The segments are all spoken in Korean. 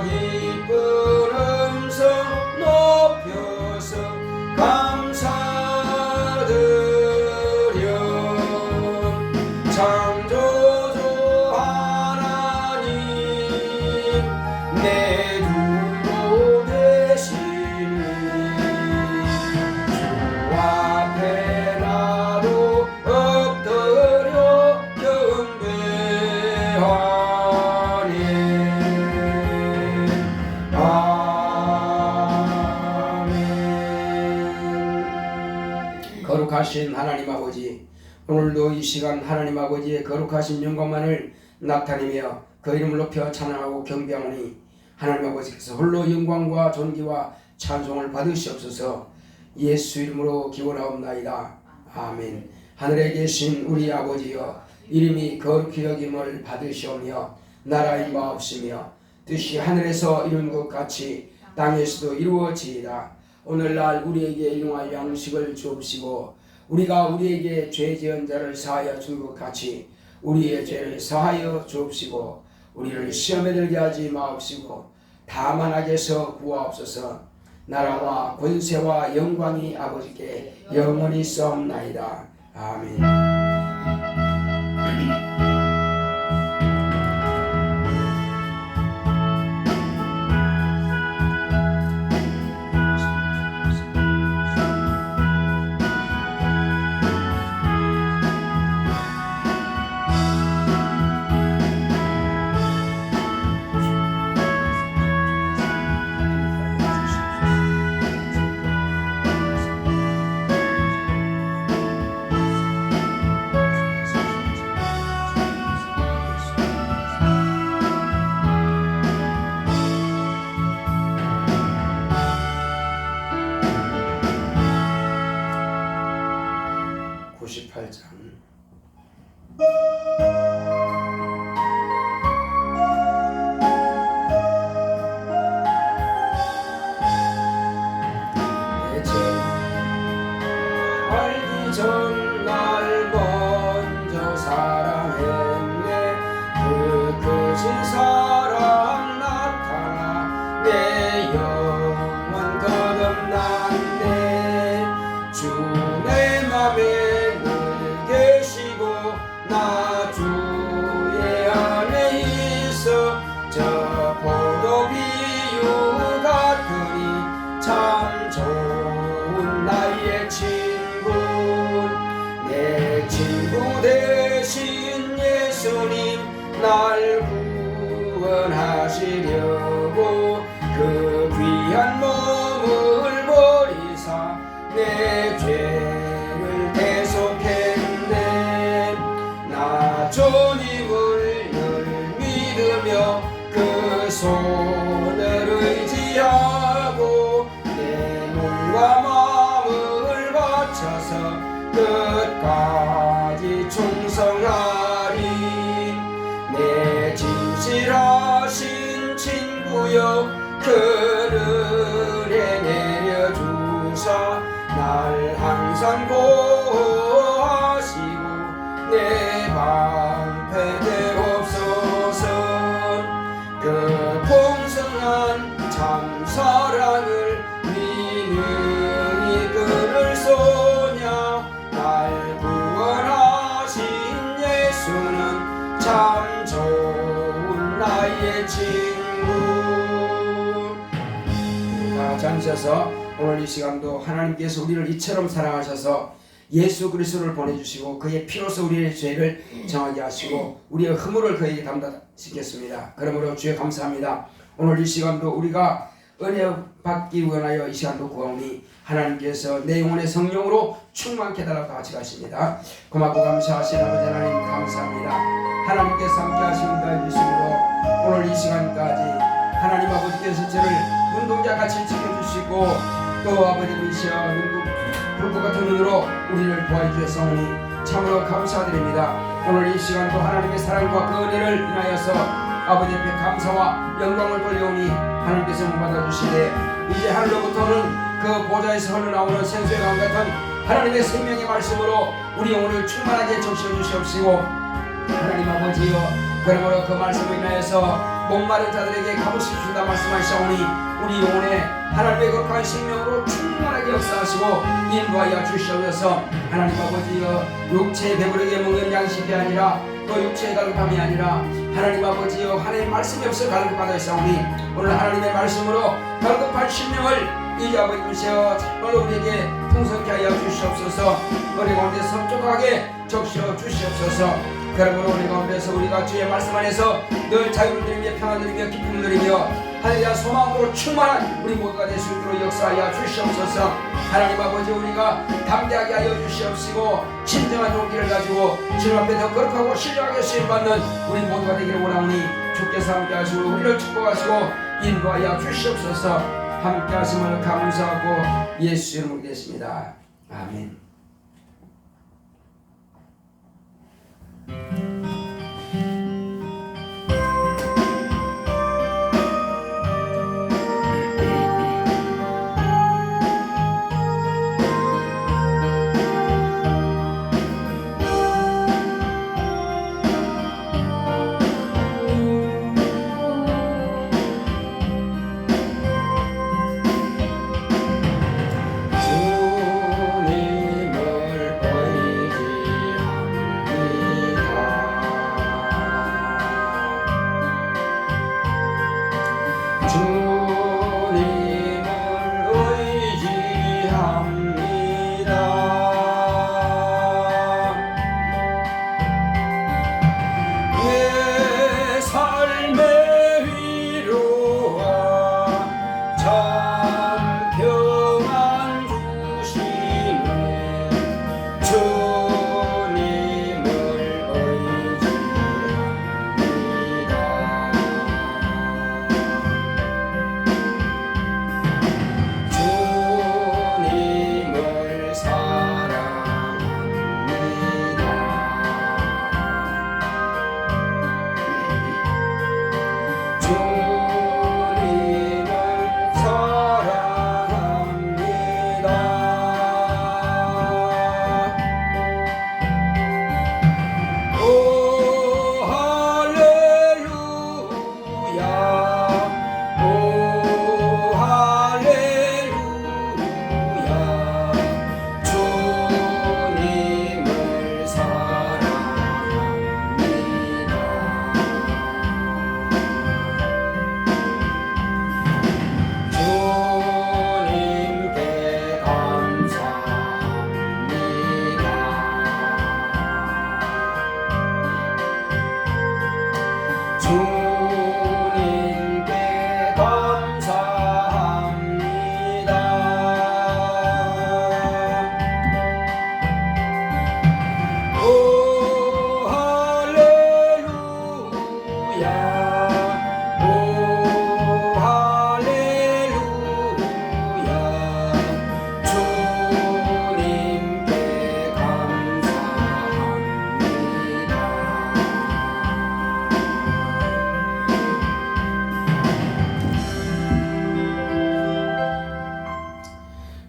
기쁜 음성 높여서 감사드려. 창조주 하나님 내 두고 계시니 주 앞에 나도 엎드려 경배하리. 아멘. 거룩하신 하나님 아버지, 오늘도 이 시간 하나님 아버지의 거룩하신 영광만을 나타내며 그 이름을 높여 찬양하고 경배하오니 하나님 아버지께서 홀로 영광과 존귀와 찬송을 받으시옵소서. 예수 이름으로 기원하옵나이다. 아멘. 하늘에 계신 우리 아버지여, 이름이 거룩히 여김을 받으시오며 나라의 마옵시며 뜻이 하늘에서 이룬 것 같이 땅에서도 이루어지이다. 오늘날 우리에게 일용할 양식을 주옵시고 우리가 우리에게 죄 지은 자를 사하여 준 것 같이 우리의 죄를 사하여 주옵시고 우리를 시험에 들게 하지 마옵시고 다만 악에서 구하옵소서. 나라와 권세와 영광이 아버지께 영원히 있사옵나이다. 아멘. 전날 먼저 사랑했네. 그 크신 사랑 나타나 내 영혼 거듭났네. 주 내 맘에 늘 계시고 나 주의 안에 있어. 저 포도 비유 같으니 참 좋은 나의 친구. 내 친구 되신 예수님 날 구원하시려고 그 귀한 몸을 버리사 내 죄를 대속했네. 나 주님을 늘 믿으며 그 손을 의지하고 내 몸과 마음을 바쳐서 끝까지 충성하리. 내 진실하신 친구여 그늘에 내려주사 날 항상 보호하시고 내 방패 되옵소서. 그 풍성한 참 사랑을 미능이 끊을 소냐. 날 구원하신 예수는 참 좋은 나의 친구. 다 앉으셔서 오늘 이 시간도 하나님께서 우리를 이처럼 사랑하셔서 예수 그리스도를 보내주시고 그의 피로서 우리의 죄를 정하게 하시고 우리의 허물을 그에게 담당시켰습니다. 그러므로 주여 감사합니다. 오늘 이 시간도 우리가 은혜 받기 원하여 이 시간도 구하오니 하나님께서 내 영혼의 성령으로 충만케 해달라고 같이 가십니다. 고맙고 감사하신 아버지 하나님 감사합니다. 하나님께서 함께 하시는 주심으로 오늘 이 시간까지 하나님 아버지께서 저를 눈동자같이 지켜주시고 또 아버지이시여 불꽃 같은 눈으로 우리를 보호해 주셨사오니 참으로 감사드립니다. 오늘 이 시간도 하나님의 사랑과 그 은혜를 인하여서 아버지 앞에 감사와 영광을 돌려오니 하나님께서 받아주시되 이제 하늘로부터는 그 보좌에서 흘러나오는 생수의 강 같은 하나님의 생명의 말씀으로 우리 영혼을 충만하게 적셔 주시옵시고 하나님 아버지여 그러므로 그 말씀을 인하여서 목마른 자들에게 값을 주신다 말씀하시오니 우리 영혼에 하나님의 거룩한 생명으로 충만하게 역사하시고 인도하여 주시옵소서. 하나님 아버지여, 육체의 배부르게 먹는 양식이 아니라 또 육체의 갈급함이 아니라 하나님 아버지여, 하나님의 말씀이 없어 갈급하다사오니 오늘 하나님의 말씀으로 갈급한 심령을 이제 아버지 주시어 참으로 우리에게 풍성케 하여 주시옵소서. 우리 가운데 섭족하게 적셔 주시옵소서. 그러므로 우리 가운데서 우리가 주의 말씀 안에서 늘 자유를 누리며 평안을 누리며 기쁨을 누리며 하나님의 소망으로 충만한 우리 모두가 될 수 있도록 역사하여 주시옵소서. 하나님 아버지, 우리가 담대하게 하여 주시옵시고 진정한 용기를 가지고 주님 앞에 더 거룩하고 신령하게 쓰임받는 우리 모두가 되기를 원하오니 주께서 함께 하시고 우리를 축복하시고 인도하여 주시옵소서. 함께 하심을 감사하고 예수 이름으로 기도했습니다. 아멘.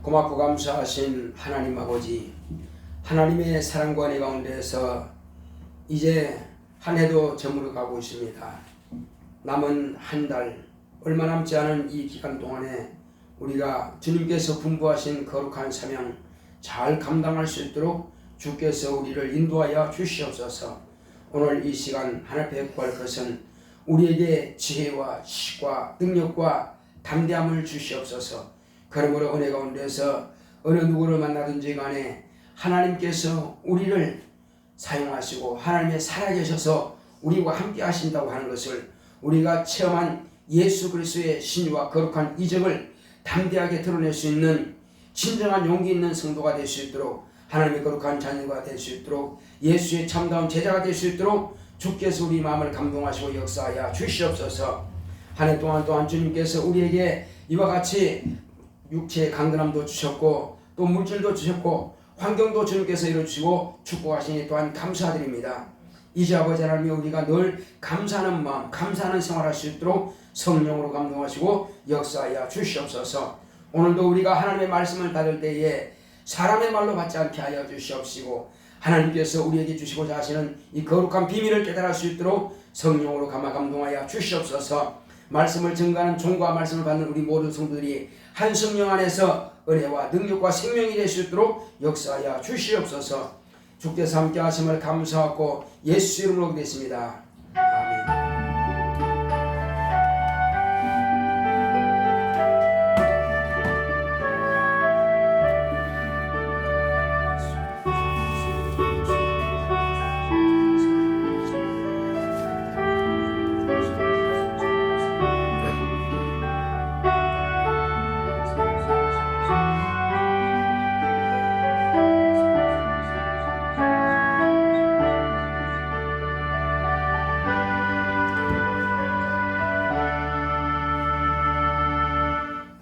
고맙고 감사하신 하나님 아버지, 하나님의 사랑과 은혜 가운데에서 이제 한 해도 저물어 가고 있습니다. 남은 한 달, 얼마 남지 않은 이 기간 동안에 우리가 주님께서 분부하신 거룩한 사명 잘 감당할 수 있도록 주께서 우리를 인도하여 주시옵소서. 오늘 이 시간 하나님 앞에 구할 것은 우리에게 지혜와 지식과 능력과 담대함을 주시옵소서. 그러므로 은혜 가운데서 어느 누구를 만나든지 간에 하나님께서 우리를 사용하시고 하나님의 살아계셔서 우리와 함께 하신다고 하는 것을 우리가 체험한 예수 그리스도의 신유와 거룩한 이적을 담대하게 드러낼 수 있는 진정한 용기 있는 성도가 될 수 있도록, 하나님의 거룩한 자녀가 될 수 있도록, 예수의 참다운 제자가 될 수 있도록 주께서 우리 마음을 감동하시고 역사하여 주시옵소서. 한 해 동안 또한 주님께서 우리에게 이와 같이 육체의 강건함도 주셨고 또 물질도 주셨고 환경도 주님께서 이루어주시고 축복하시니 또한 감사드립니다. 이제 아버지 하나님, 우리가 늘 감사하는 마음, 감사하는 생활할 수 있도록 성령으로 감동하시고 역사하여 주시옵소서. 오늘도 우리가 하나님의 말씀을 받을 때에 사람의 말로 받지 않게 하여 주시옵시고 하나님께서 우리에게 주시고자 하시는 이 거룩한 비밀을 깨달을 수 있도록 성령으로 감동하여 주시옵소서. 말씀을 증거하는 종과 말씀을 받는 우리 모든 성도들이 한 성령 안에서 은혜와 능력과 생명이 될 수 있도록 역사하여 주시옵소서. 주께서 함께 하심을 감사하고 예수 이름으로 기도했습니다. 아멘.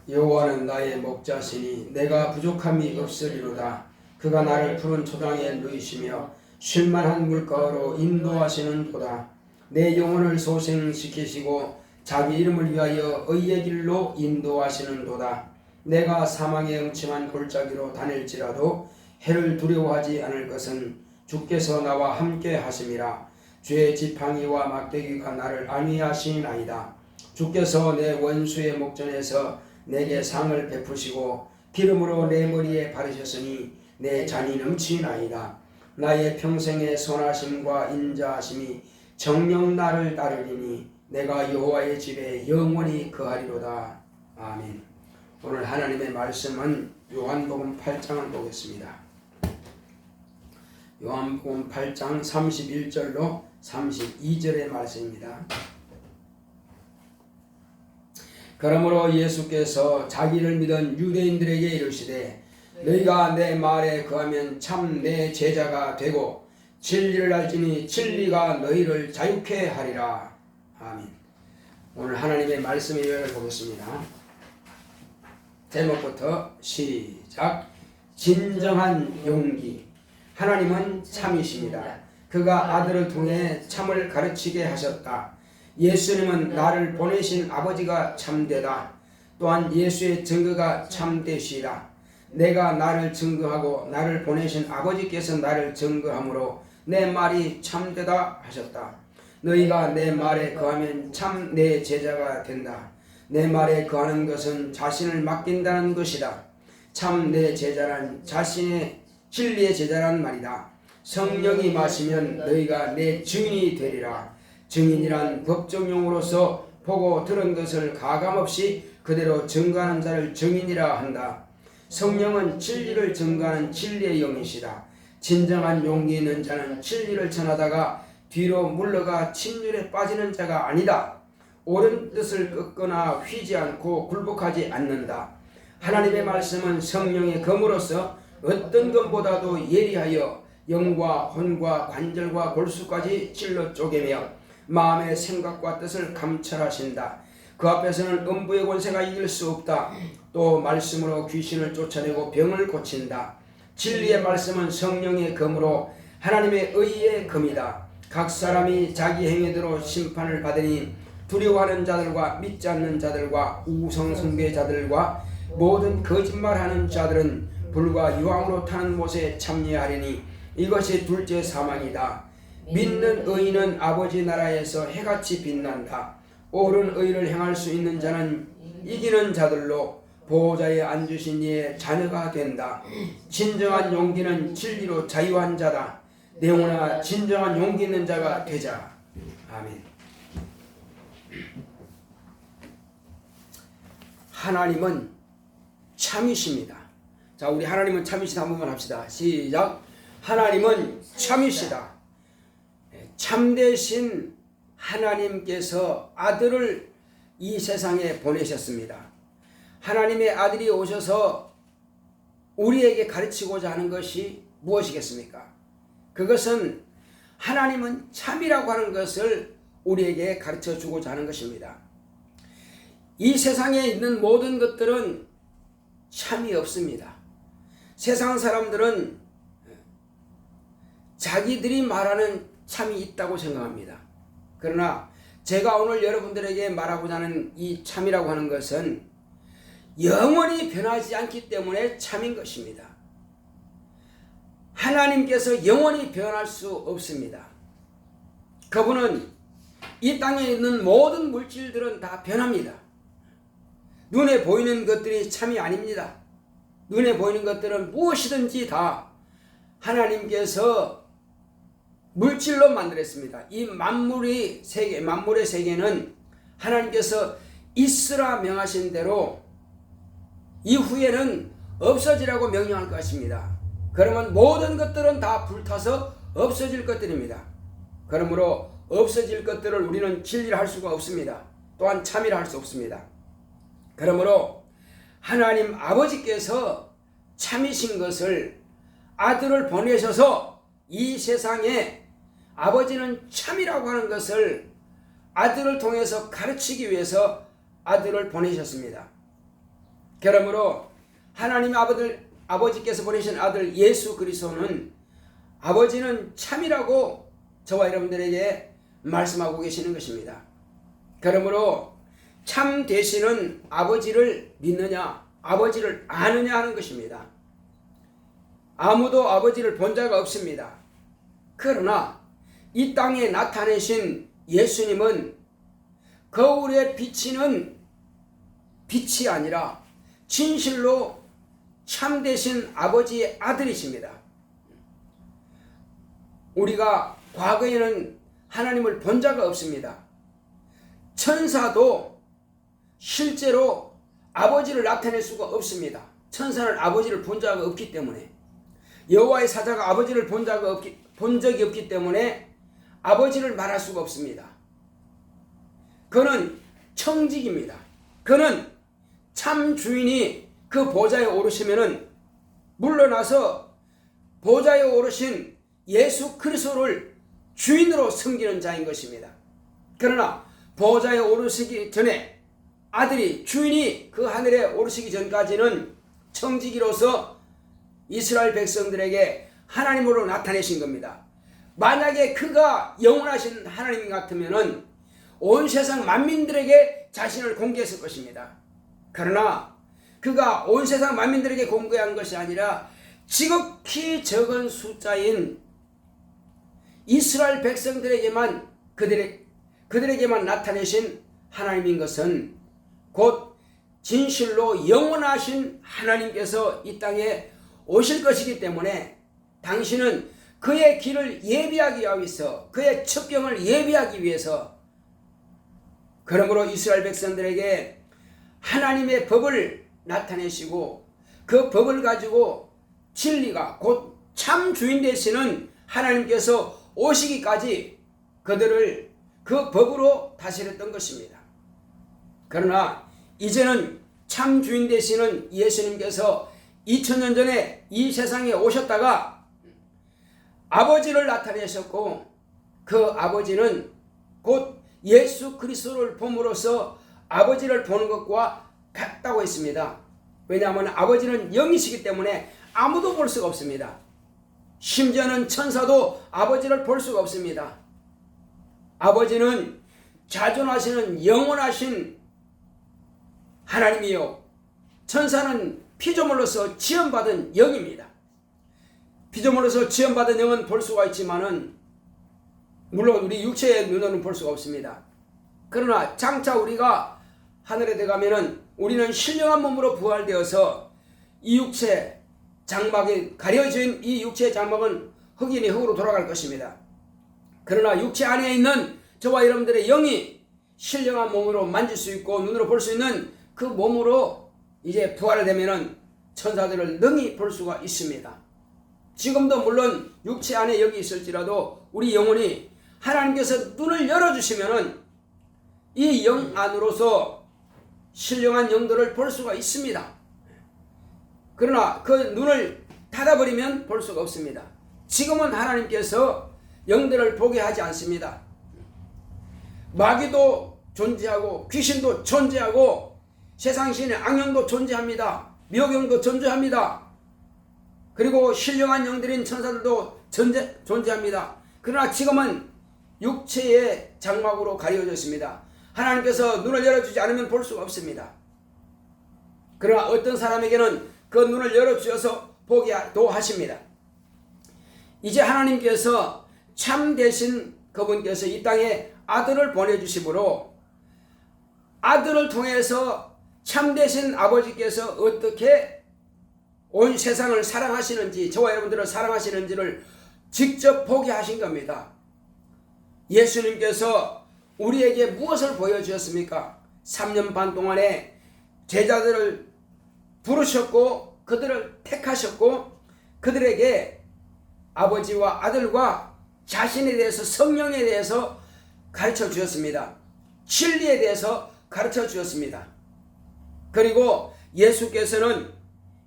여호와는 나의 목자시니 내가 부족함이 없으리로다. 그가 나를 푸른 초장에 누이시며 쉴만한 물가로 인도하시는도다. 내 영혼을 소생시키시고 자기 이름을 위하여 의의 길로 인도하시는도다. 내가 사망의 음침한 골짜기로 다닐지라도 해를 두려워하지 않을 것은 주께서 나와 함께 하심이라. 주의 지팡이와 막대기가 나를 안위하시나이다. 주께서 내 원수의 목전에서 내게 상을 베푸시고 기름으로 내 머리에 바르셨으니 내 잔이 넘치나이다. 나의 평생의 선하심과 인자하심이 정녕 나를 따르리니 내가 여호와의 집에 영원히 거하리로다. 아멘. 오늘 하나님의 말씀은 요한복음 8장을 보겠습니다. 요한복음 8장 31절로 32절의 말씀입니다. 그러므로 예수께서 자기를 믿은 유대인들에게 이르시되 너희가 내 말에 거하면 참 내 제자가 되고 진리를 알지니 진리가 너희를 자유케 하리라. 아멘. 오늘 하나님의 말씀의 요약을 보겠습니다. 제목부터 시작. 진정한 용기. 하나님은 참이십니다. 그가 아들을 통해 참을 가르치게 하셨다. 예수님은 나를 보내신 아버지가 참되다. 또한 예수의 증거가 참되시다. 내가 나를 증거하고 나를 보내신 아버지께서 나를 증거하므로 내 말이 참되다 하셨다. 너희가 내 말에 거하면 참 내 제자가 된다. 내 말에 거하는 것은 자신을 맡긴다는 것이다. 참 내 제자란 자신의 진리의 제자란 말이다. 성령이 마시면 너희가 내 증인이 되리라. 증인이란 법정용어로서 보고 들은 것을 가감없이 그대로 증거하는 자를 증인이라 한다. 성령은 진리를 증거하는 진리의 영이시다. 진정한 용기 있는 자는 진리를 전하다가 뒤로 물러가 침륜에 빠지는 자가 아니다. 옳은 뜻을 꺾거나 휘지 않고 굴복하지 않는다. 하나님의 말씀은 성령의 검으로서 어떤 것보다도 예리하여 영과 혼과 관절과 골수까지 찔러 쪼개며 마음의 생각과 뜻을 감찰하신다. 그 앞에서는 음부의 권세가 이길 수 없다. 또 말씀으로 귀신을 쫓아내고 병을 고친다. 진리의 말씀은 성령의 검으로 하나님의 의의 검이다. 각 사람이 자기 행위대로 심판을 받으니 두려워하는 자들과 믿지 않는 자들과 우상숭배자들과 모든 거짓말하는 자들은 불과 유황으로 타는 못에 참여하리니 이것이 둘째 사망이다. 믿는 의인은 아버지 나라에서 해같이 빛난다. 옳은 의를 행할 수 있는 자는 이기는 자들로 보호자에 앉으신 이의 자녀가 된다. 진정한 용기는 진리로 자유한 자다. 내 영혼아 진정한 용기 있는 자가 되자. 아멘. 하나님은 참이십니다. 자, 우리 하나님은 참이시다 한번 합시다. 시작. 하나님은 참이시다. 참되신 하나님께서 아들을 이 세상에 보내셨습니다. 하나님의 아들이 오셔서 우리에게 가르치고자 하는 것이 무엇이겠습니까? 그것은 하나님은 참이라고 하는 것을 우리에게 가르쳐 주고자 하는 것입니다. 이 세상에 있는 모든 것들은 참이 없습니다. 세상 사람들은 자기들이 말하는 참이 있다고 생각합니다. 그러나 제가 오늘 여러분들에게 말하고자 하는 이 참이라고 하는 것은 영원히 변하지 않기 때문에 참인 것입니다. 하나님께서 영원히 변할 수 없습니다. 그분은 이 땅에 있는 모든 물질들은 다 변합니다. 눈에 보이는 것들이 참이 아닙니다. 눈에 보이는 것들은 무엇이든지 다 하나님께서 물질로 만들었습니다. 이 만물의 세계는 하나님께서 있으라 명하신 대로 이후에는 없어지라고 명령할 것입니다. 그러면 모든 것들은 다 불타서 없어질 것들입니다. 그러므로 없어질 것들을 우리는 진리를 할 수가 없습니다. 또한 참이라 할 수 없습니다. 그러므로 하나님 아버지께서 참이신 것을 아들을 보내셔서 이 세상에 아버지는 참이라고 하는 것을 아들을 통해서 가르치기 위해서 아들을 보내셨습니다. 그러므로 하나님 아버지께서 보내신 아들 예수 그리스도는 아버지는 참이라고 저와 여러분들에게 말씀하고 계시는 것입니다. 그러므로 참 되시는 아버지를 믿느냐, 아버지를 아느냐 하는 것입니다. 아무도 아버지를 본 자가 없습니다. 그러나 이 땅에 나타내신 예수님은 거울에 비치는 빛이 아니라 진실로 참되신 아버지의 아들이십니다. 우리가 과거에는 하나님을 본 자가 없습니다. 천사도 실제로 아버지를 나타낼 수가 없습니다. 천사는 아버지를 본 자가 없기 때문에, 여호와의 사자가 아버지를 본 적이 없기 때문에 아버지를 말할 수가 없습니다. 그는 청직입니다. 그는 참 주인이 그 보좌에 오르시면은 물러나서 보좌에 오르신 예수 그리스도를 주인으로 섬기는 자인 것입니다. 그러나 보좌에 오르시기 전에 아들이, 주인이 그 하늘에 오르시기 전까지는 청지기로서 이스라엘 백성들에게 하나님으로 나타내신 겁니다. 만약에 그가 영원하신 하나님 같으면은 온 세상 만민들에게 자신을 공개했을 것입니다. 그러나 그가 온 세상 만민들에게 공개한 것이 아니라 지극히 적은 숫자인 이스라엘 백성들에게만 그들에게만 나타내신 하나님인 것은 곧 진실로 영원하신 하나님께서 이 땅에 오실 것이기 때문에 당신은 그의 길을 예비하기 위해서, 그의 첩경을 예비하기 위해서, 그러므로 이스라엘 백성들에게 하나님의 법을 나타내시고 그 법을 가지고 진리가 곧 참 주인 되시는 하나님께서 오시기까지 그들을 그 법으로 다스렸던 것입니다. 그러나 이제는 참 주인 되시는 예수님께서 2000년 전에 이 세상에 오셨다가 아버지를 나타내셨고, 그 아버지는 곧 예수 그리스도를 봄으로써 아버지를 보는 것과 같다고 했습니다. 왜냐하면 아버지는 영이시기 때문에 아무도 볼 수가 없습니다. 심지어는 천사도 아버지를 볼 수가 없습니다. 아버지는 자존하시는 영원하신 하나님이요, 천사는 피조물로서 지음받은 영입니다. 피조물로서 지음받은 영은 볼 수가 있지만은 물론 우리 육체의 눈으로는 볼 수가 없습니다. 그러나 장차 우리가 하늘에 들어가면은 우리는 신령한 몸으로 부활되어서 이 육체 장막에 가려진 이 육체의 장막은 흑인이 흑으로 돌아갈 것입니다. 그러나 육체 안에 있는 저와 여러분들의 영이 신령한 몸으로 만질 수 있고 눈으로 볼 수 있는 그 몸으로 이제 부활이 되면은 천사들을 능히 볼 수가 있습니다. 지금도 물론 육체 안에 여기 있을지라도 우리 영혼이 하나님께서 눈을 열어주시면은 이 영 안으로서 신령한 영들을 볼 수가 있습니다. 그러나 그 눈을 닫아버리면 볼 수가 없습니다. 지금은 하나님께서 영들을 보게 하지 않습니다. 마귀도 존재하고 귀신도 존재하고 세상 신의 악령도 존재합니다. 묘경도 존재합니다. 그리고 신령한 영들인 천사들도 존재합니다. 그러나 지금은 육체의 장막으로 가려졌습니다. 하나님께서 눈을 열어주지 않으면 볼 수가 없습니다. 그러나 어떤 사람에게는 그 눈을 열어주셔서 보게도 하십니다. 이제 하나님께서 참 되신 그분께서 이 땅에 아들을 보내주심으로 아들을 통해서 참되신 아버지께서 어떻게 온 세상을 사랑하시는지, 저와 여러분들을 사랑하시는지를 직접 보게 하신 겁니다. 예수님께서 우리에게 무엇을 보여주셨습니까? 3년 반 동안에 제자들을 부르셨고 그들을 택하셨고 그들에게 아버지와 아들과 자신에 대해서, 성령에 대해서 가르쳐 주셨습니다. 진리에 대해서 가르쳐 주셨습니다. 그리고 예수께서는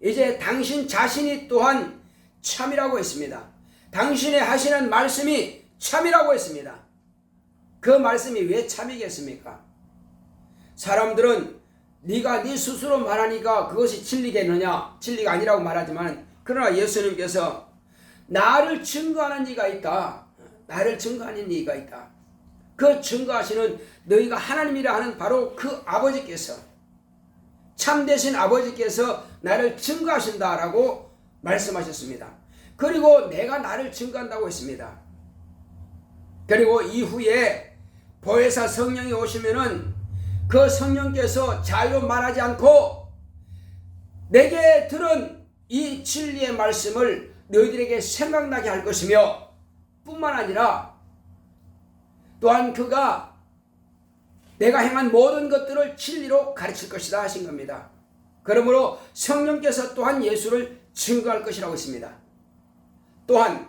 이제 당신 자신이 또한 참이라고 했습니다. 당신의 하시는 말씀이 참이라고 했습니다. 그 말씀이 왜 참이겠습니까? 사람들은 네가 네 스스로 말하니까 그것이 진리겠느냐? 진리가 아니라고 말하지만, 그러나 예수님께서 나를 증거하는 이가 있다. 나를 증거하는 이가 있다. 그 증거하시는 너희가 하나님이라 하는 바로 그 아버지께서, 참되신 아버지께서 나를 증거하신다라고 말씀하셨습니다. 그리고 내가 나를 증거한다고 했습니다. 그리고 이후에 보혜사 성령이 오시면은 그 성령께서 자유로 말하지 않고 내게 들은 이 진리의 말씀을 너희들에게 생각나게 할 것이며, 뿐만 아니라 또한 그가 내가 행한 모든 것들을 진리로 가르칠 것이다 하신 겁니다. 그러므로 성령께서 또한 예수를 증거할 것이라고 했습니다. 또한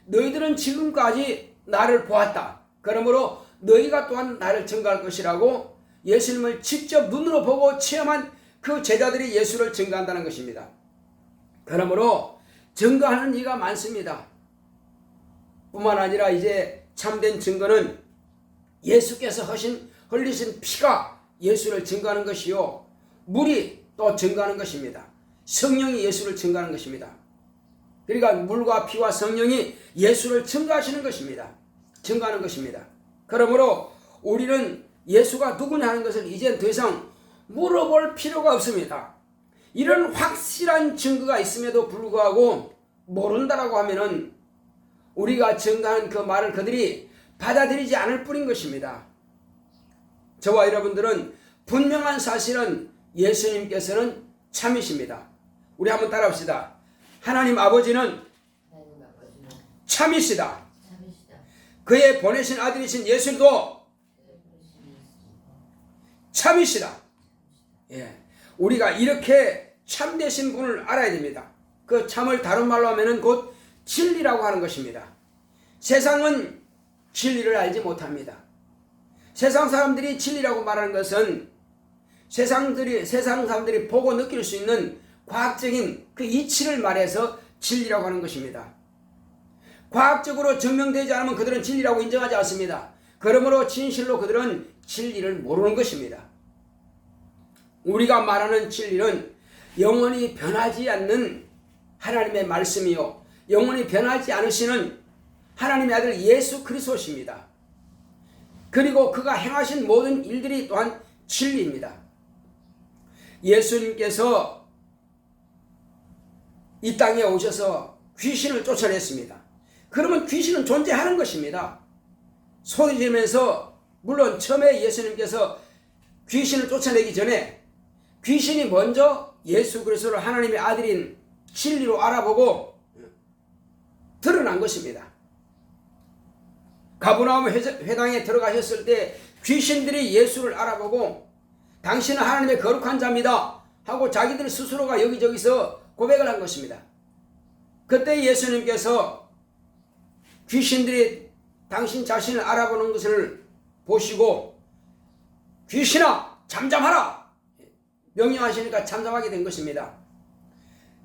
너희들은 지금까지 나를 보았다. 그러므로 너희가 또한 나를 증거할 것이라고 예수님을 직접 눈으로 보고 체험한 그 제자들이 예수를 증거한다는 것입니다. 그러므로 증거하는 이가 많습니다. 뿐만 아니라 이제 참된 증거는 예수께서 흘리신 피가 예수를 증거하는 것이요, 물이 또 증거하는 것입니다. 성령이 예수를 증거하는 것입니다. 그러니까 물과 피와 성령이 예수를 증거하시는 것입니다. 증거하는 것입니다. 그러므로 우리는 예수가 누구냐 하는 것을 이젠 더 이상 물어볼 필요가 없습니다. 이런 확실한 증거가 있음에도 불구하고 모른다라고 하면은 우리가 증거한 그 말을 그들이 받아들이지 않을 뿐인 것입니다. 저와 여러분들은 분명한 사실은 예수님께서는 참이십니다. 우리 한번 따라합시다. 하나님 아버지는 참이시다. 그의 보내신 아들이신 예수도 참이시다. 예, 우리가 이렇게 참되신 분을 알아야 됩니다. 그 참을 다른 말로 하면은 곧 진리라고 하는 것입니다. 세상은 진리를 알지 못합니다. 세상 사람들이 진리라고 말하는 것은 세상 사람들이 보고 느낄 수 있는 과학적인 그 이치를 말해서 진리라고 하는 것입니다. 과학적으로 증명되지 않으면 그들은 진리라고 인정하지 않습니다. 그러므로 진실로 그들은 진리를 모르는 것입니다. 우리가 말하는 진리는 영원히 변하지 않는 하나님의 말씀이요, 영원히 변하지 않으시는 하나님의 아들 예수 그리스도십니다. 그리고 그가 행하신 모든 일들이 또한 진리입니다. 예수님께서 이 땅에 오셔서 귀신을 쫓아냈습니다. 그러면 귀신은 존재하는 것입니다. 소리 지르면서, 물론 처음에 예수님께서 귀신을 쫓아내기 전에 귀신이 먼저 예수 그리스도를 하나님의 아들인 진리로 알아보고 드러난 것입니다. 가버나움 회당에 들어가셨을 때 귀신들이 예수를 알아보고 당신은 하나님의 거룩한 자입니다 하고 자기들 스스로가 여기저기서 고백을 한 것입니다. 그때 예수님께서 귀신들이 당신 자신을 알아보는 것을 보시고 귀신아 잠잠하라 명령하시니까 잠잠하게 된 것입니다.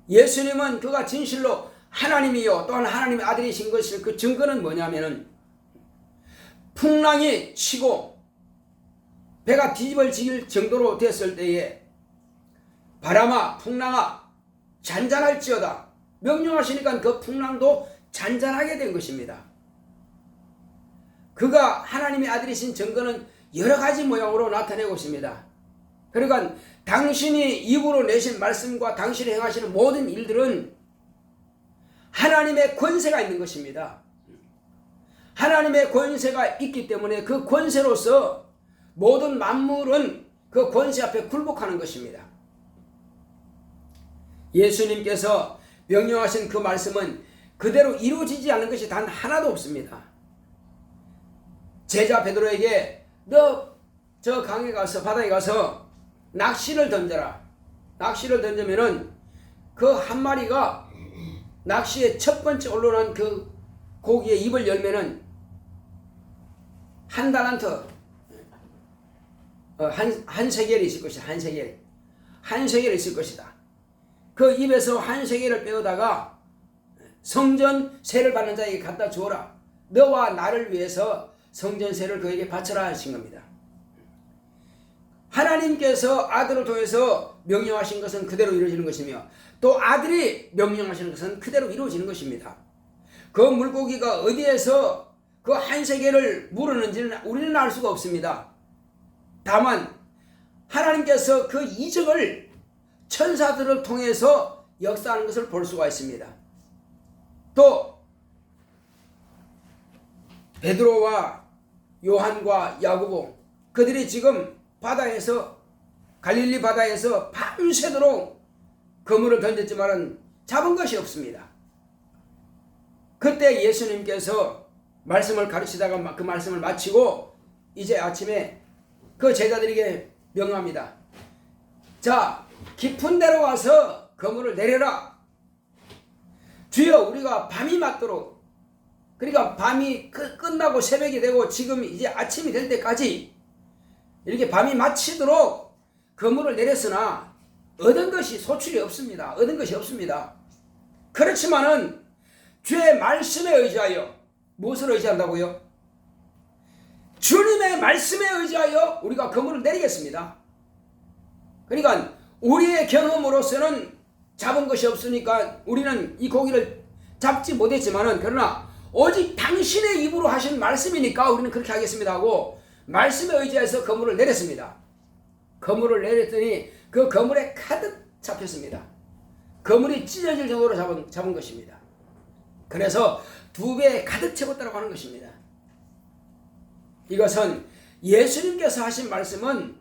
예수님은 그가 진실로 하나님이요 또한 하나님의 아들이신 것을, 그 증거는 뭐냐면은 풍랑이 치고 배가 뒤집어질 정도로 됐을 때에 바람아 풍랑아 잔잔할지어다 명령하시니까 그 풍랑도 잔잔하게 된 것입니다. 그가 하나님의 아들이신 증거는 여러 가지 모양으로 나타내고 있습니다. 그러니까 당신이 입으로 내신 말씀과 당신이 행하시는 모든 일들은 하나님의 권세가 있는 것입니다. 하나님의 권세가 있기 때문에 그 권세로서 모든 만물은 그 권세 앞에 굴복하는 것입니다. 예수님께서 명령하신 그 말씀은 그대로 이루어지지 않는 것이 단 하나도 없습니다. 제자 베드로에게 너 저 강에 가서 바다에 가서 낚시를 던져라. 낚시를 던지면은 그 한 마리가 낚시의 첫 번째 올라온 그 고기의 입을 열면은 한 달란트 한 세겔이 있을 것이다. 한 세겔이 있을 것이다. 그 입에서 한 세겔을 빼어다가 성전세를 받는 자에게 갖다 주어라. 너와 나를 위해서 성전세를 그에게 바쳐라 하신 겁니다. 하나님께서 아들을 통해서 명령하신 것은 그대로 이루어지는 것이며 또 아들이 명령하시는 것은 그대로 이루어지는 것입니다. 그 물고기가 어디에서 그 한 세겔을 물었는지는 우리는 알 수가 없습니다. 다만 하나님께서 그 이적을 천사들을 통해서 역사하는 것을 볼 수가 있습니다. 또 베드로와 요한과 야고보 그들이 지금 바다에서 갈릴리 바다에서 밤새도록 그물을 던졌지만은 잡은 것이 없습니다. 그때 예수님께서 말씀을 가르치다가 그 말씀을 마치고 이제 아침에 그 제자들에게 명합니다. 자, 깊은 데로 와서 그물을 내려라. 주여 우리가 밤이 맞도록, 그러니까 밤이 끝나고 새벽이 되고 지금 이제 아침이 될 때까지 이렇게 밤이 마치도록 그물을 내렸으나 얻은 것이 소출이 없습니다. 얻은 것이 없습니다. 그렇지만은 주의 말씀에 의지하여 무엇을 의지한다고요? 주님의 말씀에 의지하여 우리가 그물을 내리겠습니다. 그러니까 우리의 경험으로서는 잡은 것이 없으니까 우리는 이 고기를 잡지 못했지만은 그러나 오직 당신의 입으로 하신 말씀이니까 우리는 그렇게 하겠습니다 하고 말씀에 의지해서 그물을 내렸습니다. 그물을 내렸더니 그 그물에 가득 잡혔습니다. 그물이 찢어질 정도로 잡은 것입니다. 그래서 2배에 가득 채웠다고 하는 것입니다. 이것은 예수님께서 하신 말씀은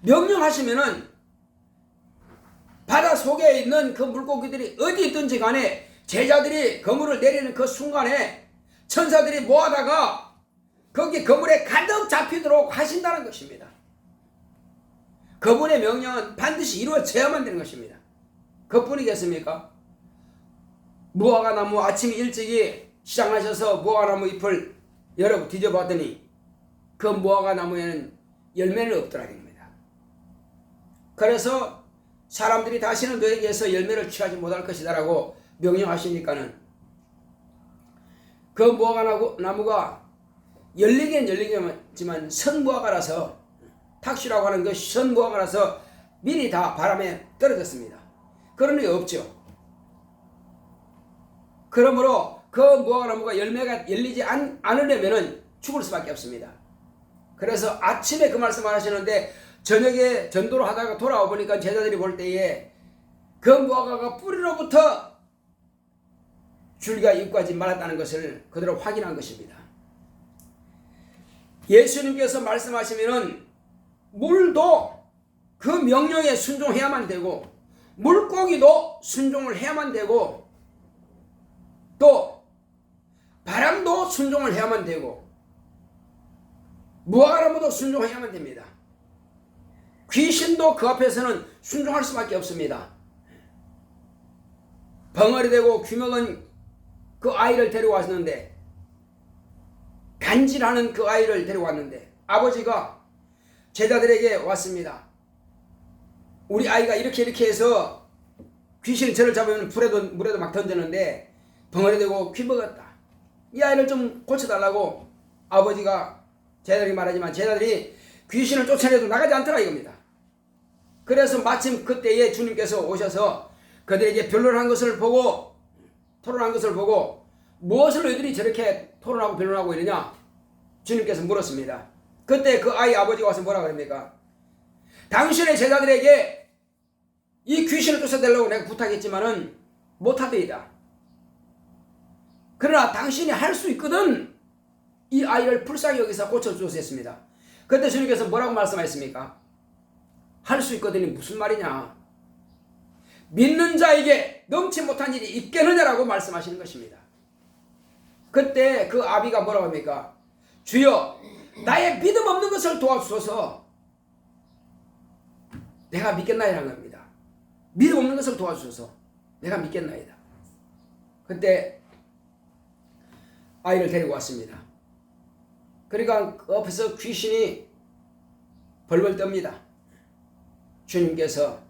명령하시면은 바다 속에 있는 그 물고기들이 어디 있든지 간에 제자들이 그물을 내리는 그 순간에 천사들이 모아다가 거기 그물에 가득 잡히도록 하신다는 것입니다. 그분의 명령은 반드시 이루어져야만 되는 것입니다. 그뿐이겠습니까? 무화과나무 아침 일찍이 시장하셔서 무화과나무 잎을 여러 뒤져봤더니 그 무화과나무에는 열매는 없더라 됩니다. 그래서 사람들이 다시는 너에게서 열매를 취하지 못할 것이다라고 명령하시니까는 그 무화과나무가 열리긴 열리겠지만 선무화과라서 탁시라고 하는 그 선무화과라서 미리 다 바람에 떨어졌습니다. 그런 게 없죠. 그러므로 그 무화과나무가 열매가 열리지 않으려면 죽을 수밖에 없습니다. 그래서 아침에 그 말씀을 하시는데 저녁에 전도를 하다가 돌아와 보니까 제자들이 볼 때에 그 무화과가 뿌리로부터 줄기가 잎까지 말았다는 것을 그대로 확인한 것입니다. 예수님께서 말씀하시면은 물도 그 명령에 순종해야만 되고 물고기도 순종을 해야만 되고 또 바람도 순종을 해야만 되고 무화과나무도 순종해야만 됩니다. 귀신도 그 앞에서는 순종할 수밖에 없습니다. 벙어리 되고 귀먹은 그 아이를 데려왔는데 간질하는 그 아이를 데려왔는데 아버지가 제자들에게 왔습니다. 우리 아이가 이렇게 해서 귀신이 저를 잡으면 물에도 막 던졌는데 벙어리 되고 귀먹었다. 이 아이를 좀 고쳐달라고 아버지가 제자들이 말하지만 제자들이 귀신을 쫓아내도 나가지 않더라 이겁니다. 그래서 마침 그때에 주님께서 오셔서 그들에게 변론한 것을 보고 토론한 것을 보고 무엇을 너희들이 저렇게 토론하고 변론하고 이러냐 주님께서 물었습니다. 그때 그 아이 아버지가 와서 뭐라 그럽니까? 당신의 제자들에게 이 귀신을 쫓아내려고 내가 부탁했지만은 못하더이다. 그러나 당신이 할 수 있거든. 이 아이를 불쌍히 여기서 고쳐주셨습니다. 그때 주님께서 뭐라고 말씀하셨습니까? 할 수 있거든요. 무슨 말이냐? 믿는 자에게 넘치 못한 일이 있겠느냐라고 말씀하시는 것입니다. 그때 그 아비가 뭐라고 합니까? 주여, 나의 믿음 없는 것을 도와주소서. 내가 믿겠나이라는 겁니다. 믿음 없는 것을 도와주소서. 내가 믿겠나이다. 그때 아이를 데리고 왔습니다. 그러니까 옆에서 귀신이 벌벌 떱니다. 주님께서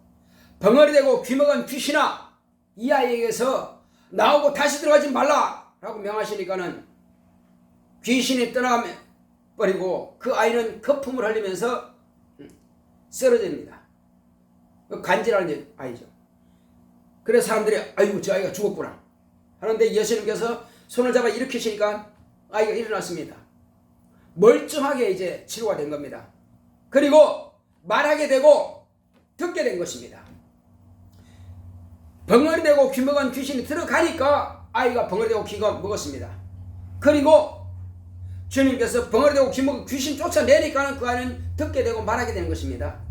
벙어리 되고 귀먹은 귀신아, 이 아이에게서 나오고 다시 들어가지 말라 라고 명하시니까는 귀신이 떠나버리고 그 아이는 거품을 흘리면서 쓰러집니다. 간질하는 아이죠. 그래서 사람들이 아이고 저 아이가 죽었구나 하는데 예수님께서 손을 잡아 일으키시니까 아이가 일어났습니다. 멀쩡하게 이제 치료가 된 겁니다. 그리고 말하게 되고 듣게 된 것입니다. 벙어리 되고 귀먹은 귀신이 들어가니까 아이가 벙어리 되고 귀가 먹었습니다. 그리고 주님께서 벙어리 되고 귀먹은 귀신 쫓아내니까 그 아이는 듣게 되고 말하게 되는 것입니다.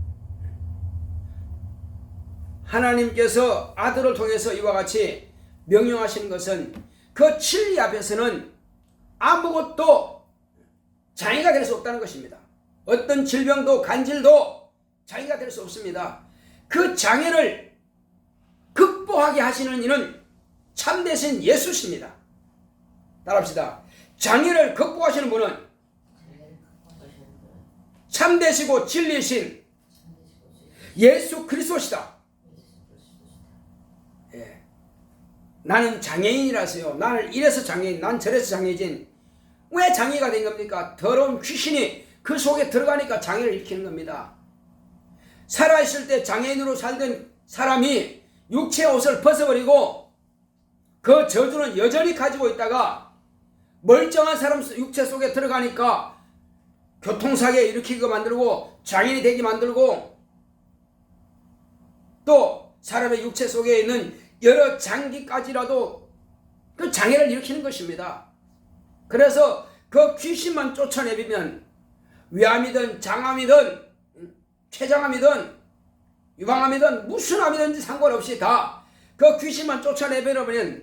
하나님께서 아들을 통해서 이와 같이 명령하시는 것은 그 진리 앞에서는 아무것도 장애가 될 수 없다는 것입니다. 어떤 질병도 간질도 장애가 될 수 없습니다. 그 장애를 극복하게 하시는 이는 참되신 예수십니다. 따라합시다. 장애를 극복하시는 분은 참되시고 진리신 예수 그리스도시다. 예. 나는 장애인이라서요. 나는 이래서 장애인, 난 저래서 장애인. 왜 장애가 된 겁니까? 더러운 귀신이 그 속에 들어가니까 장애를 일으키는 겁니다. 살아있을 때 장애인으로 살던 사람이 육체의 옷을 벗어버리고 그 저주는 여전히 가지고 있다가 멀쩡한 사람 육체 속에 들어가니까 교통사고 일으키게 만들고 장애인이 되게 만들고 또 사람의 육체 속에 있는 여러 장기까지라도 그 장애를 일으키는 것입니다. 그래서 그 귀신만 쫓아내면 위암이든 장암이든 췌장암이든 유방암이든 무슨 암이든지 상관없이 다 그 귀신만 쫓아내버리면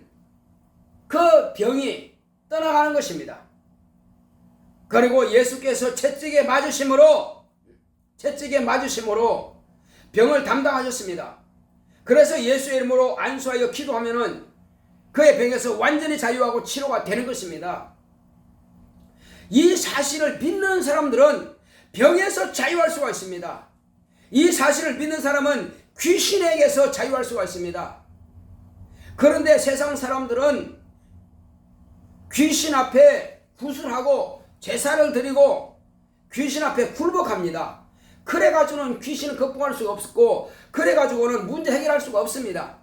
그 병이 떠나가는 것입니다. 그리고 예수께서 채찍에 맞으심으로 병을 담당하셨습니다. 그래서 예수의 이름으로 안수하여 기도하면은 그의 병에서 완전히 자유하고 치료가 되는 것입니다. 이 사실을 믿는 사람들은 병에서 자유할 수가 있습니다. 이 사실을 믿는 사람은 귀신에게서 자유할 수가 있습니다. 그런데 세상 사람들은 귀신 앞에 구슬하고 제사를 드리고 귀신 앞에 굴복합니다. 그래가지고는 귀신을 극복할 수가 없고 그래가지고는 문제 해결할 수가 없습니다.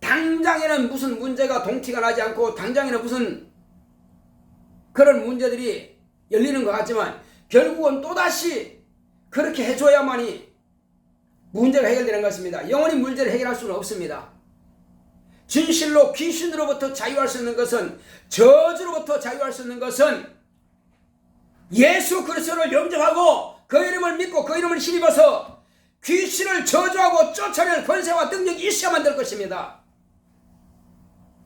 당장에는 무슨 문제가 동티가 나지 않고 당장에는 무슨 그런 문제들이 열리는 것 같지만 결국은 또다시 그렇게 해줘야만이 문제가 해결되는 것입니다. 영원히 문제를 해결할 수는 없습니다. 진실로 귀신으로부터 자유할 수 있는 것은 저주로부터 자유할 수 있는 것은 예수 그리스도를 영접하고 그 이름을 믿고 그 이름을 힘입어서 귀신을 저주하고 쫓아낼 권세와 능력이 있어야만 될 것입니다.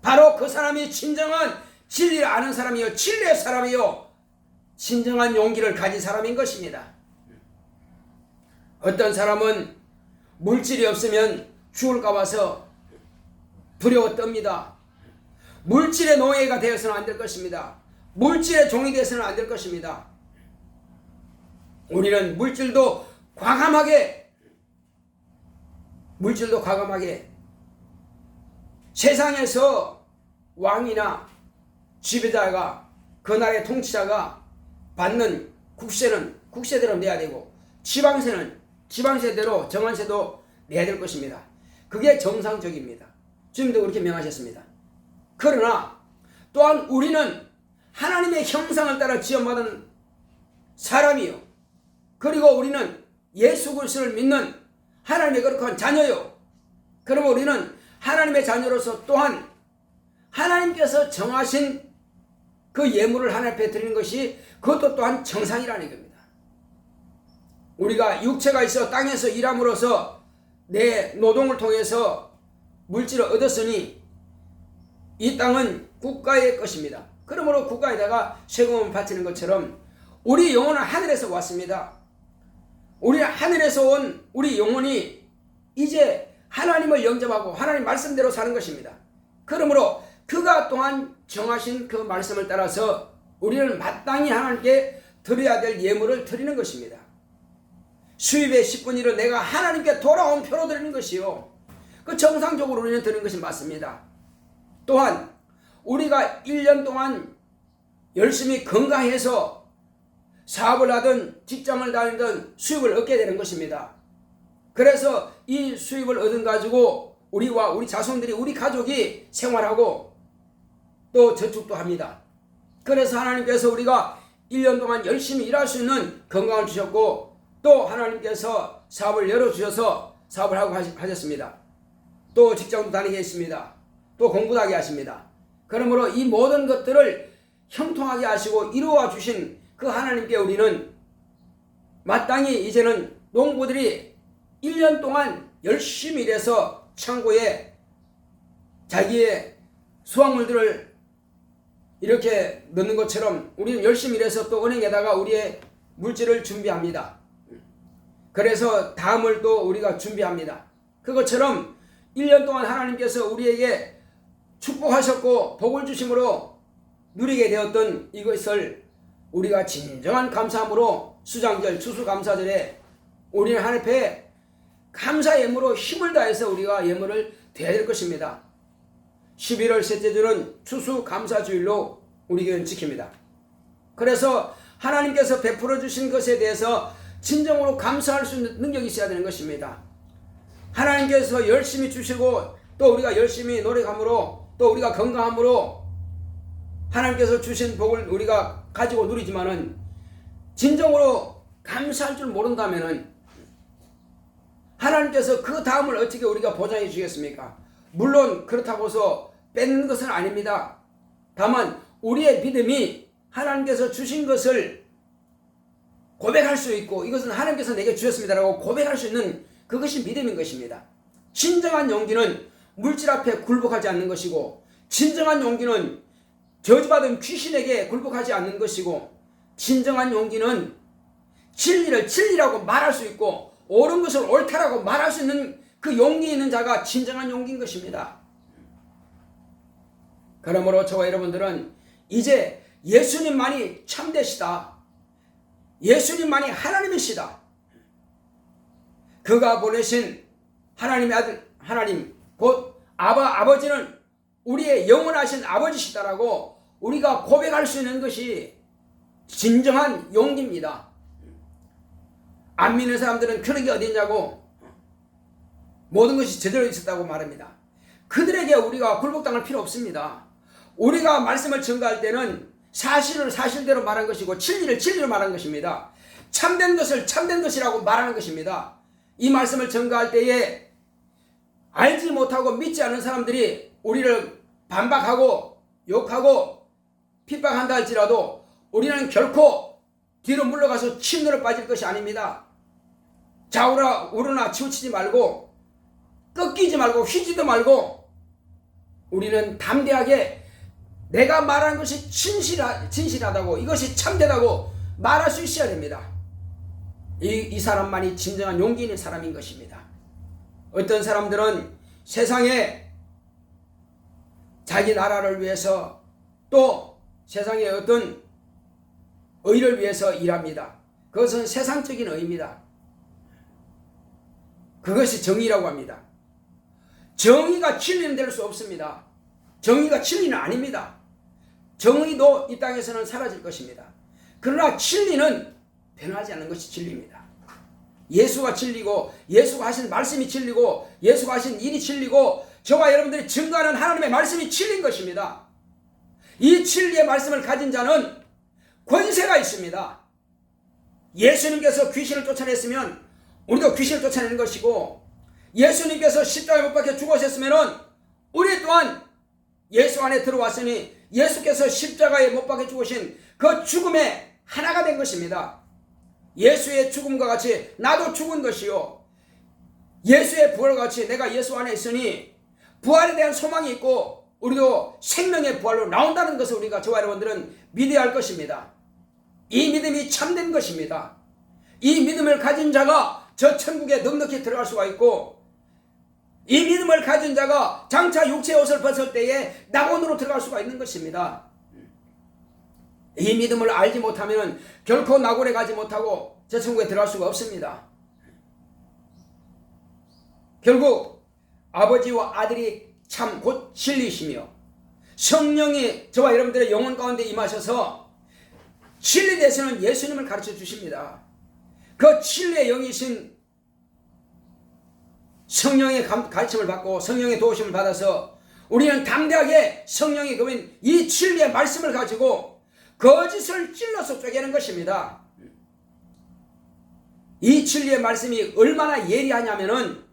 바로 그 사람이 진정한 진리를 아는 사람이요 진리의 사람이요 진정한 용기를 가진 사람인 것입니다. 어떤 사람은 물질이 없으면 죽을까 봐서 두려워 떱니다. 물질의 노예가 되어서는 안 될 것입니다. 물질의 종이 되어서는 안 될 것입니다. 우리는 물질도 과감하게 세상에서 왕이나 지배자가 그 나라의 통치자가 받는 국세는 국세대로 내야 되고 지방세는 지방세대로 정한세도 내야 될 것입니다. 그게 정상적입니다. 주님도 그렇게 명하셨습니다. 그러나 또한 우리는 하나님의 형상을 따라 지음받은 사람이요. 그리고 우리는 예수 그리스도를 믿는 하나님의 거룩한 자녀요. 그러면 우리는 하나님의 자녀로서 또한 하나님께서 정하신 그 그 예물을 하나님 앞에 드리는 것이 그것도 또한 정상이라는 겁니다. 우리가 육체가 있어 땅에서 일함으로써 내 노동을 통해서 물질을 얻었으니 이 땅은 국가의 것입니다. 그러므로 국가에다가 세금을 바치는 것처럼 우리 영혼은 하늘에서 왔습니다. 우리 하늘에서 온 우리 영혼이 이제 하나님을 영접하고 하나님 말씀대로 사는 것입니다. 그러므로 그가 또한 정하신 그 말씀을 따라서 우리는 마땅히 하나님께 드려야 될 예물을 드리는 것입니다. 수입의 10분의 1은 내가 하나님께 돌아온 표로 드리는 것이요, 그 정상적으로 우리는 드리는 것이 맞습니다. 또한 우리가 1년 동안 열심히 건강해서 사업을 하든 직장을 다니든 수입을 얻게 되는 것입니다. 그래서 이 수입을 얻은 가지고 우리와 우리 자손들이, 우리 가족이 생활하고 또 저축도 합니다. 그래서 하나님께서 우리가 1년 동안 열심히 일할 수 있는 건강을 주셨고, 또 하나님께서 사업을 열어주셔서 사업을 하고 하셨습니다. 또 직장도 다니게 했습니다. 또 공부도 하게 하십니다. 그러므로 이 모든 것들을 형통하게 하시고 이루어 주신 그 하나님께 우리는 마땅히 이제는 농부들이 1년 동안 열심히 일해서 창고에 자기의 수확물들을 이렇게 넣는 것처럼 우리는 열심히 일해서 또 은행에다가 우리의 물질을 준비합니다. 그래서 다음을 또 우리가 준비합니다. 그것처럼 1년 동안 하나님께서 우리에게 축복하셨고 복을 주심으로 누리게 되었던 이것을 우리가 진정한 감사함으로 수장절, 추수감사절에 우리는 하나님 앞에 감사 예물로 힘을 다해서 우리가 예물을 드려야 될 것입니다. 11월 셋째 주는 추수감사주일로 우리 교회는 지킵니다. 그래서 하나님께서 베풀어 주신 것에 대해서 진정으로 감사할 수 있는 능력이 있어야 되는 것입니다. 하나님께서 열심히 주시고 또 우리가 열심히 노력함으로 또 우리가 건강함으로 하나님께서 주신 복을 우리가 가지고 누리지만은 진정으로 감사할 줄 모른다면은 하나님께서 그 다음을 어떻게 우리가 보장해 주겠습니까? 물론 그렇다고 해서 뺏는 것은 아닙니다. 다만 우리의 믿음이 하나님께서 주신 것을 고백할 수 있고 이것은 하나님께서 내게 주셨습니다라고 고백할 수 있는 그것이 믿음인 것입니다. 진정한 용기는 물질 앞에 굴복하지 않는 것이고, 진정한 용기는 저주받은 귀신에게 굴복하지 않는 것이고, 진정한 용기는 진리를 진리라고 말할 수 있고 옳은 것을 옳다라고 말할 수 있는 그 용기 있는 자가 진정한 용기인 것입니다. 그러므로 저와 여러분들은 이제 예수님만이 참되시다, 예수님만이 하나님이시다, 그가 보내신 하나님의 아들 하나님 곧 아버지는 우리의 영원하신 아버지시다라고 우리가 고백할 수 있는 것이 진정한 용기입니다. 안 믿는 사람들은 그런 게 어디 있냐고 모든 것이 제대로 있었다고 말합니다. 그들에게 우리가 굴복당할 필요 없습니다. 우리가 말씀을 증거할 때는 사실을 사실대로 말한 것이고 진리를 진리로 말한 것입니다. 참된 것을 참된 것이라고 말하는 것입니다. 이 말씀을 증거할 때에 알지 못하고 믿지 않는 사람들이 우리를 반박하고 욕하고 핍박한다 할지라도 우리는 결코 뒤로 물러가서 침노로 빠질 것이 아닙니다. 좌우나 우르나 치우치지 말고 꺾이지 말고 휘지도 말고 우리는 담대하게 내가 말하는 것이 진실하다고, 이것이 참되다고 말할 수 있어야 됩니다. 이 사람만이 진정한 용기 있는 사람인 것입니다. 어떤 사람들은 세상에 자기 나라를 위해서 또 세상의 어떤 의를 위해서 일합니다. 그것은 세상적인 의입니다. 그것이 정의라고 합니다. 정의가 진리는 될 수 없습니다. 정의가 진리는 아닙니다. 정의도 이 땅에서는 사라질 것입니다. 그러나 진리는 변하지 않는 것이 진리입니다. 예수가 진리고 예수가 하신 말씀이 진리고 예수가 하신 일이 진리고 저와 여러분들이 증거하는 하나님의 말씀이 진리인 것입니다. 이 진리의 말씀을 가진 자는 권세가 있습니다. 예수님께서 귀신을 쫓아냈으면 우리도 귀신을 쫓아내는 것이고, 예수님께서 십자가에 못 박혀 죽으셨으면 우리 또한 예수 안에 들어왔으니 예수께서 십자가에 못 박혀 죽으신 그 죽음의 하나가 된 것입니다. 예수의 죽음과 같이 나도 죽은 것이요, 예수의 부활과 같이 내가 예수 안에 있으니 부활에 대한 소망이 있고 우리도 생명의 부활로 나온다는 것을 우리가, 저와 여러분들은 믿어야 할 것입니다. 이 믿음이 참된 것입니다. 이 믿음을 가진 자가 저 천국에 넉넉히 들어갈 수가 있고, 이 믿음을 가진 자가 장차 육체의 옷을 벗을 때에 낙원으로 들어갈 수가 있는 것입니다. 이 믿음을 알지 못하면 결코 낙원에 가지 못하고 저 천국에 들어갈 수가 없습니다. 결국 아버지와 아들이 참 곧 진리시며 성령이 저와 여러분들의 영혼 가운데 임하셔서 진리 대신은 예수님을 가르쳐 주십니다. 그 진리의 영이신 성령의 가르침을 받고 성령의 도우심을 받아서 우리는 담대하게 성령이 그인 이 진리의 말씀을 가지고 거짓을 찔러서 쪼개는 것입니다. 이 진리의 말씀이 얼마나 예리하냐면은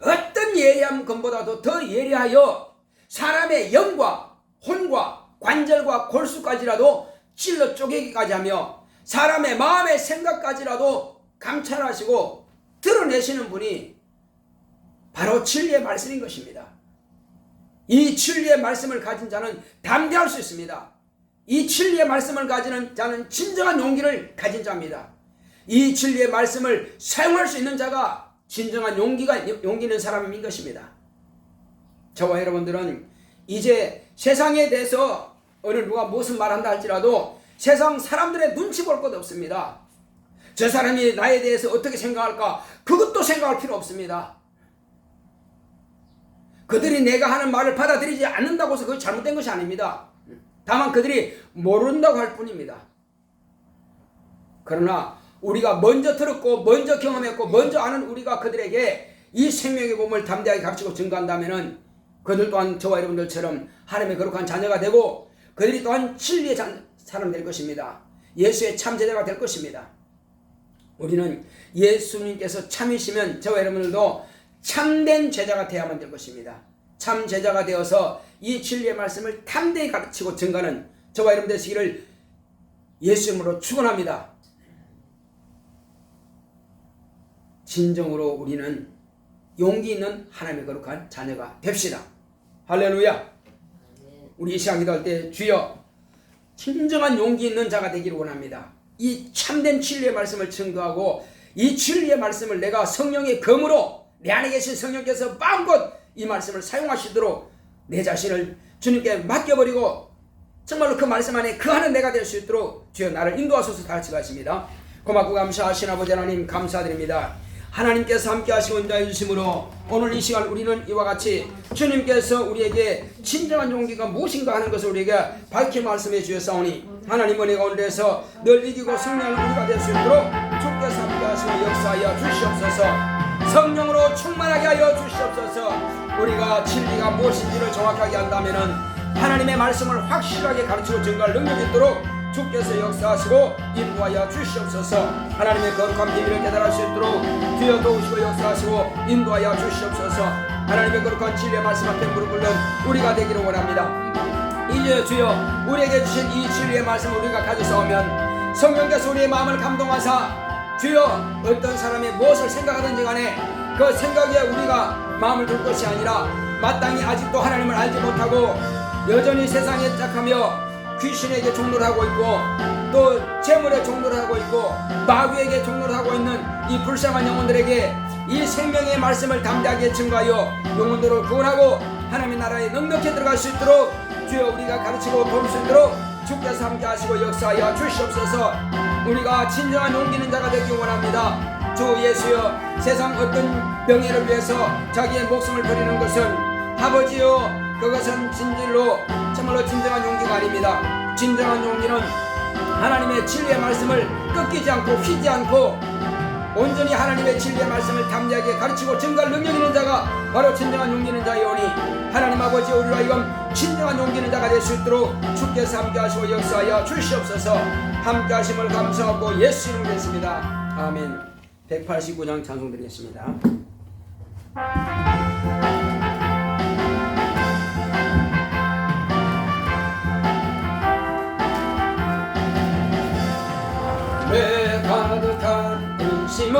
어떤 예리한 것보다도 더 예리하여 사람의 영과 혼과 관절과 골수까지라도 찔러 쪼개기까지 하며 사람의 마음의 생각까지라도 감찰하시고 드러내시는 분이 바로 진리의 말씀인 것입니다. 이 진리의 말씀을 가진 자는 담대할 수 있습니다. 이 진리의 말씀을 가지는 자는 진정한 용기를 가진 자입니다. 이 진리의 말씀을 사용할 수 있는 자가 진정한 용기 있는 사람인 것입니다. 저와 여러분들은 이제 세상에 대해서 어느 누가 무슨 말한다 할지라도 세상 사람들의 눈치 볼 것 없습니다. 저 사람이 나에 대해서 어떻게 생각할까, 그것도 생각할 필요 없습니다. 그들이 내가 하는 말을 받아들이지 않는다고 해서 그게 잘못된 것이 아닙니다. 다만 그들이 모른다고 할 뿐입니다. 그러나 우리가 먼저 들었고 먼저 경험했고 먼저 아는 우리가 그들에게 이 생명의 복음을 담대하게 가르치고 증거한다면 그들 또한 저와 여러분들처럼 하나님의 거룩한 자녀가 되고 그들이 또한 진리의 사람 될 것입니다. 예수의 참 제자가 될 것입니다. 우리는 예수님께서 참이시면 저와 여러분들도 참된 제자가 되어야만 될 것입니다. 참 제자가 되어서 이 진리의 말씀을 담대히 가르치고 증거하는 저와 여러분 되시기를 예수 이름으로 축원합니다. 진정으로 우리는 용기 있는 하나님의 거룩한 자녀가 됩시다. 할렐루야. 우리 이 시간 기도할 때 주여 진정한 용기 있는 자가 되기를 원합니다. 이 참된 진리의 말씀을 증거하고 이 진리의 말씀을 내가 성령의 검으로 내 안에 계신 성령께서 마음껏 이 말씀을 사용하시도록 내 자신을 주님께 맡겨버리고 정말로 그 말씀 안에 거하는 내가 될 수 있도록 주여 나를 인도하소서 가르쳐 가십니다. 고맙고 감사하신 아버지 하나님 감사드립니다. 하나님께서 함께 하시고 인도해 주심으로 오늘 이 시간 우리는 이와 같이 주님께서 우리에게 진정한 용기가 무엇인가 하는 것을 우리에게 밝히 말씀해 주셨사오니 하나님 은혜 가운데서 늘 이기고 승리하는 우리가 될 수 있도록 주께서 함께 하시고 역사하여 주시옵소서. 성령으로 충만하게 하여 주시옵소서. 우리가 진리가 무엇인지를 정확하게 안다면은 하나님의 말씀을 확실하게 가르치고 증거할 능력이 있도록 주께서 역사하시고 인도하여 주시옵소서. 하나님의 거룩한 비밀을 깨달을 수 있도록 주여 도우시고 역사하시고 인도하여 주시옵소서. 하나님의 거룩한 진리의 말씀 앞에 무릎 꿇는 우리가 되기를 원합니다. 이제 주여 우리에게 주신 이 진리의 말씀을 우리가 가져서오면 성령께서 우리의 마음을 감동하사 주여 어떤 사람이 무엇을 생각하든지 간에 그 생각에 우리가 마음을 둘 것이 아니라 마땅히 아직도 하나님을 알지 못하고 여전히 세상에 짝하며 귀신에게 종노를 하고 있고 또 재물에 종노를 하고 있고 마귀에게 종노를 하고 있는 이 불쌍한 영혼들에게 이 생명의 말씀을 담대하게 증거하여 영혼들을 구원하고 하나님의 나라에 넉넉히 들어갈 수 있도록 주여 우리가 가르치고 도울 수 있도록 주께서 함께 하시고 역사하여 주시옵소서. 우리가 진정한 용기 있는 자가 되기 원합니다. 주 예수여 세상 어떤 명예를 위해서 자기의 목숨을 버리는 것은 아버지여 그것은 진실로 정말로 진정한 용기가 아닙니다. 진정한 용기는 하나님의 진리의 말씀을 꺾이지 않고 휘지 않고 온전히 하나님의 진리의 말씀을 담대하게 가르치고 증거할 능력 있는 자가 바로 진정한 용기 있는 자이오니 하나님 아버지 우리로 하여금 진정한 용기 있는 자가 될 수 있도록 주께서 함께 하시고 역사하여 주시옵소서. 함께 하심을 감사하고 예수 이름으로 됐습니다. 아멘. 189장 찬송드리겠습니다.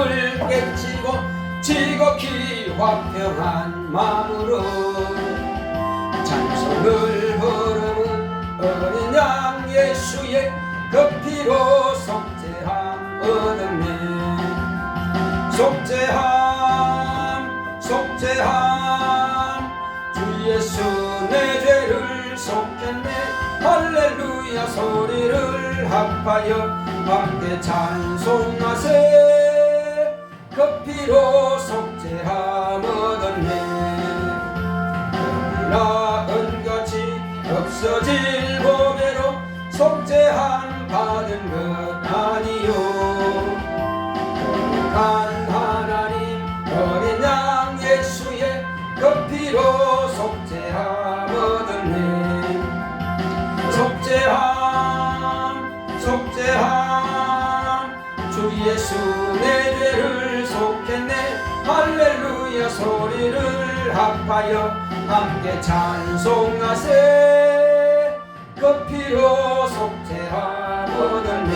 어둠을 깨치고 지극히 화평한 마음으로 찬송을 부르는 어린 양 예수의 그 피로 속죄함 얻었네. 속죄함 속죄함 주 예수 내 죄를 속했네. 할렐루야 소리를 합하여 함께 찬송하세. 그 피로 속죄함 얻었네. 나은 것이 없어질 보배로 속죄함 받은 것 아니요. 거룩한 하나님 어린 양 예수의 그 피로 속죄함 얻었네. 속죄함 속죄함 주 예수 내 죄를 속했네. 할렐루야 소리를 합하여 함께 찬송하세. 그 피로 속죄함 얻었네.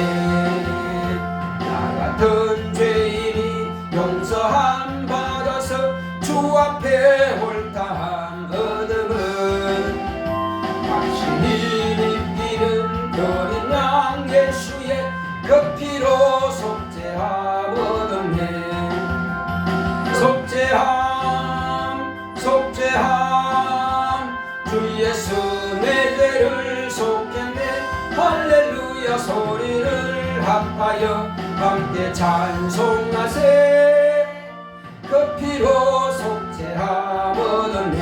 나 같은 죄인이 용서함 받아서 주 앞에 옳다함 얻음은 당신이 믿기는 어린 양 예수의 그 피로 속죄함 얻었네. 속죄함 속죄함 주 예수 내 죄를 속했네. 할렐루야 소리를 합하여 함께 찬송하세. 그 피로 속죄함 얻었네.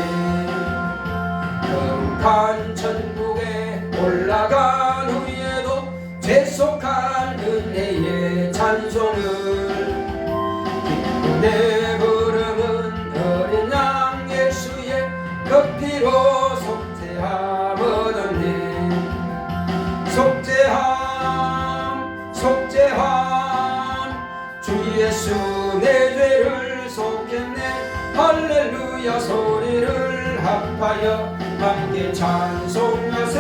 거룩한 천국에 올라간 후에도 죄속한 은혜의 찬송을 기쁨의 부름은 어린 양 예수의 그 피로 속죄함 얻었네. 속죄함 속죄함 주 예수 내 죄를 속했네. 할렐루야 소리를 합하여 함께 찬송하세.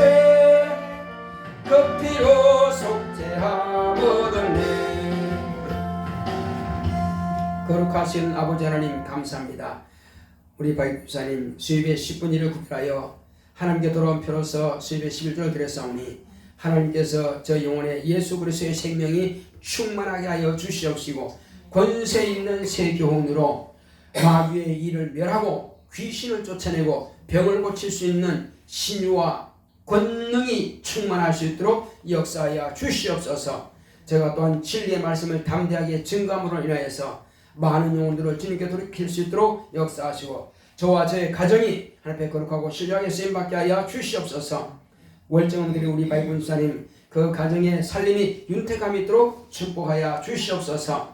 그 피로 속죄함 얻었네. 거룩하신 아버지 하나님 감사합니다. 우리 박육사님 수입의 10분 일을 구별하여 하나님께 돌아온 표로서 수입의 11조를 드렸사오니 하나님께서 저 영혼에 예수 그리스도의 생명이 충만하게 하여 주시옵시고 권세 있는 새 교훈으로 마귀의 일을 멸하고 귀신을 쫓아내고 병을 고칠 수 있는 신유와 권능이 충만할 수 있도록 역사하여 주시옵소서. 제가 또한 진리의 말씀을 담대하게 증거함으로 인하여서 많은 영혼들을 주님께 돌이킬 수 있도록 역사하시고 저와 저의 가정이 하나님께 거룩하고 신령하게 쓰임받게 하여 주시옵소서. 월정원들이 우리 바이분사님 그 가정의 살림이 윤택함이 있도록 축복하여 주시옵소서.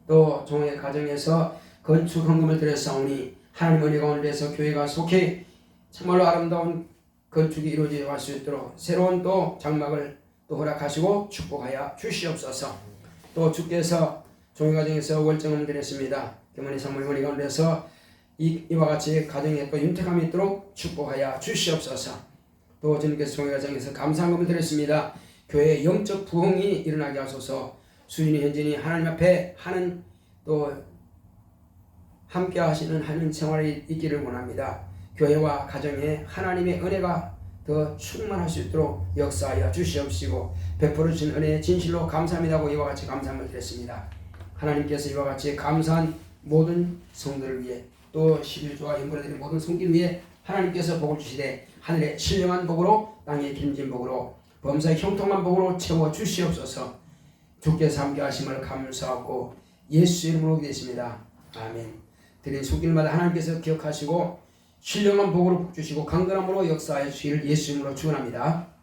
또 종의 가정에서 건축 헌금을 드렸사오니 하나님 은혜 가운데서 교회가 속히 참말로 아름다운 건축이 이루어져 갈 수 있도록 새로운 또 장막을 또 허락하시고 축복하여 주시옵소서. 또 주께서 종의 가정에서 월정을 드렸습니다. 경건의 사모님 은혜 가운데서 이와 같이 가정에 또 윤택함이 있도록 축복하여 주시옵소서. 또 주님께서 종의 가정에서 감사함을 드렸습니다. 교회의 영적 부흥이 일어나게 하소서. 수인이 현진이 하나님 앞에 하는 또 함께 하시는 하는 생활이 있기를 원합니다. 교회와 가정에 하나님의 은혜가 더 충만할 수 있도록 역사하여 주시옵시고 베풀어 주신 은혜에 진실로 감사합니다고 이와 같이 감사함을 드렸습니다. 하나님께서 이와 같이 감사한 모든 성도를 위해 또 11조와 연결되는 모든 성길 위해 하나님께서 복을 주시되 하늘의 신령한 복으로 땅의 김진 복으로 범사의 형통한 복으로 채워 주시옵소서. 주께서 함께 하심을 감사하고 예수 이름으로 기도했습니다. 아멘. 드린 손길마다 하나님께서 기억하시고 신령한 복으로 복 주시고 강건함으로 역사하여 주시기를 예수 이름으로 축원합니다.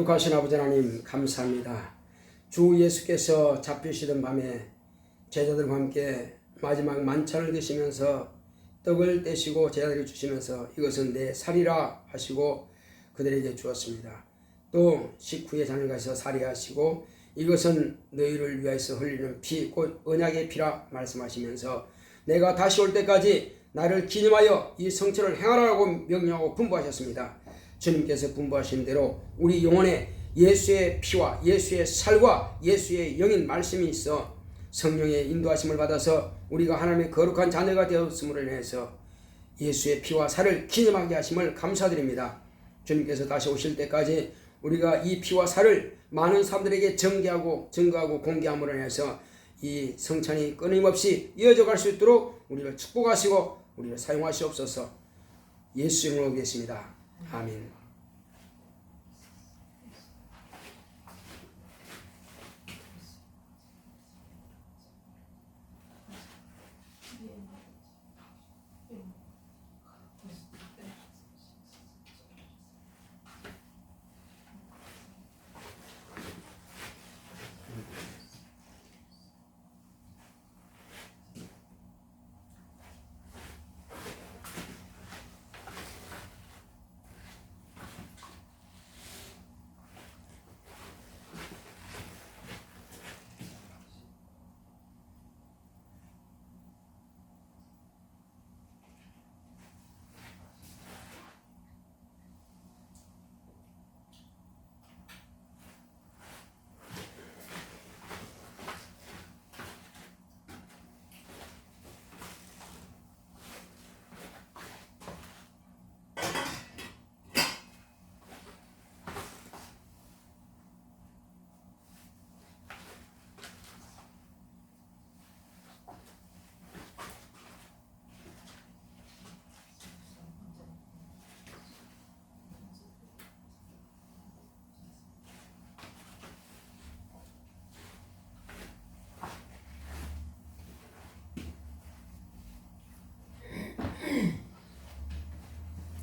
거룩하신 아버지 하나님 감사합니다. 주 예수께서 잡히시던 밤에 제자들과 함께 마지막 만찬을 드시면서 떡을 떼시고 제자들에게 주시면서 이것은 내 살이라 하시고 그들에게 주었습니다. 또 식후에 잔을 가셔서 살이하시고 이것은 너희를 위하여서 흘리는 피 곧 언약의 피라 말씀하시면서 내가 다시 올 때까지 나를 기념하여 이 성체를 행하라고 명령하고 분부하셨습니다. 주님께서 분부하신 대로 우리 영혼에 예수의 피와 예수의 살과 예수의 영인 말씀이 있어 성령의 인도하심을 받아서 우리가 하나님의 거룩한 자녀가 되었음으로 인해서 예수의 피와 살을 기념하게 하심을 감사드립니다. 주님께서 다시 오실 때까지 우리가 이 피와 살을 많은 사람들에게 증거하고 공개함으로 인해서 이 성찬이 끊임없이 이어져 갈 수 있도록 우리를 축복하시고 우리를 사용하시옵소서. 예수 이름으로 계십니다. 아멘.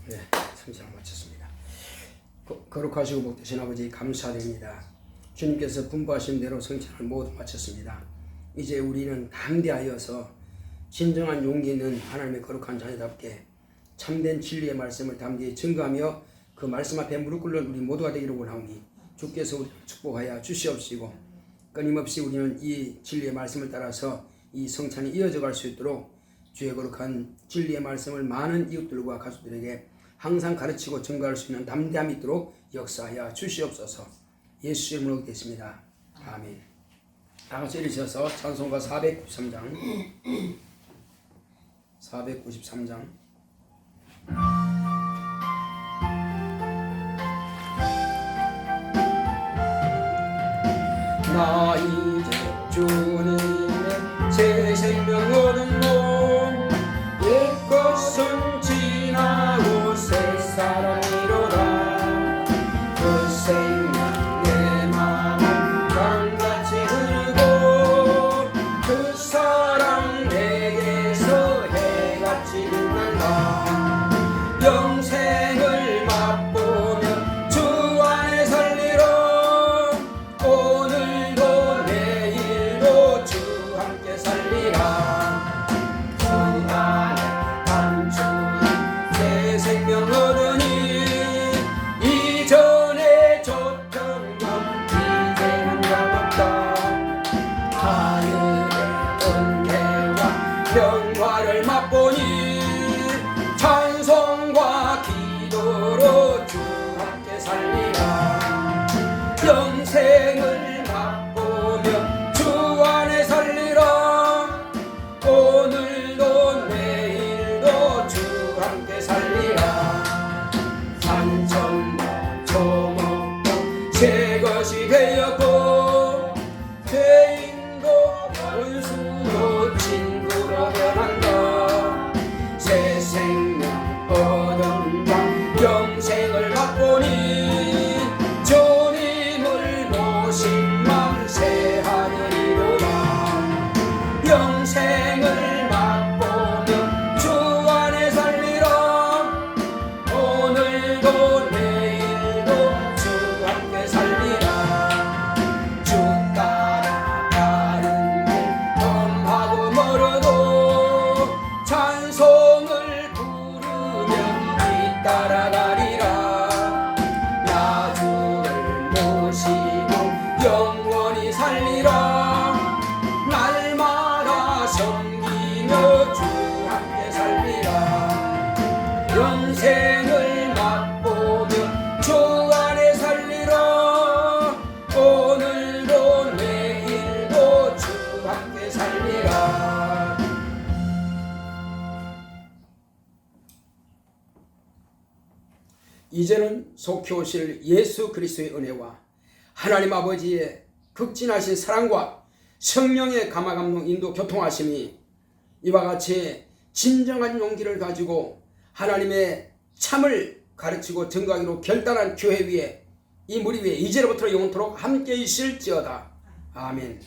네, 성찬을 마쳤습니다. 거룩하시고 복되신 아버지 감사드립니다. 주님께서 분부하신 대로 성찬을 모두 마쳤습니다. 이제 우리는 담대하여서 진정한 용기 있는 하나님의 거룩한 자녀답게 참된 진리의 말씀을 담대히 증거하며 그 말씀 앞에 무릎 꿇는 우리 모두가 되기를 원하오니 주께서 우리를 축복하여 주시옵시고 끊임없이 우리는 이 진리의 말씀을 따라서 이 성찬이 이어져 갈 수 있도록 주의 거룩한 진리의 말씀을 많은 이웃들과 가족들에게 항상 가르치고 증거할 수 있는 담대함이 있도록 역사하여 주시옵소서. 예수 이름으로 기도했습니다. 아멘. 다 같이 일으켜서 찬송가 493장 493장 나 이제 주님의 새 생명 얻은 몸 옛것은 지나고 새 사람이로다. 그 생명 내 마음은 강같이 흐르고 그 사랑 내게서 해같이 빛난다. 영생을 맛보며 주 안에 살리라. 오늘도 내일도 주 함께 살리라. 주 안에 감추인 새 생명 얻으니 이전에 줬던 것 이제는 값없다. 하늘의 은혜와 평화를 맛보니 찬송과 기도로 주 함께 살리라. 영생을 맛보며 주 안에 살리라. 오늘도 내일도 주 함께 살리라. 산천과 조목도 새 것이 되었고 죄인도 원수도 친구로 변한다. 새 생명 인생을 맛보며 주 안에 살리라. 오늘도 내일도 주 함께 살리라. 이제는 속히 오실 예수 그리스도의 은혜와 하나님 아버지의 극진하신 사랑과 성령의 감화감동 인도 교통하심이 이와 같이 진정한 용기를 가지고 하나님의 참을 가르치고 증거하기로 결단한 교회 위에 이 무리 위에 이제로부터 영원토록 함께 있을지어다. 아멘.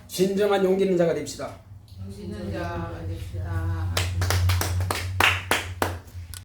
진정한 용기 있는 자가 됩시다. 용기 있는 자가 됩시다.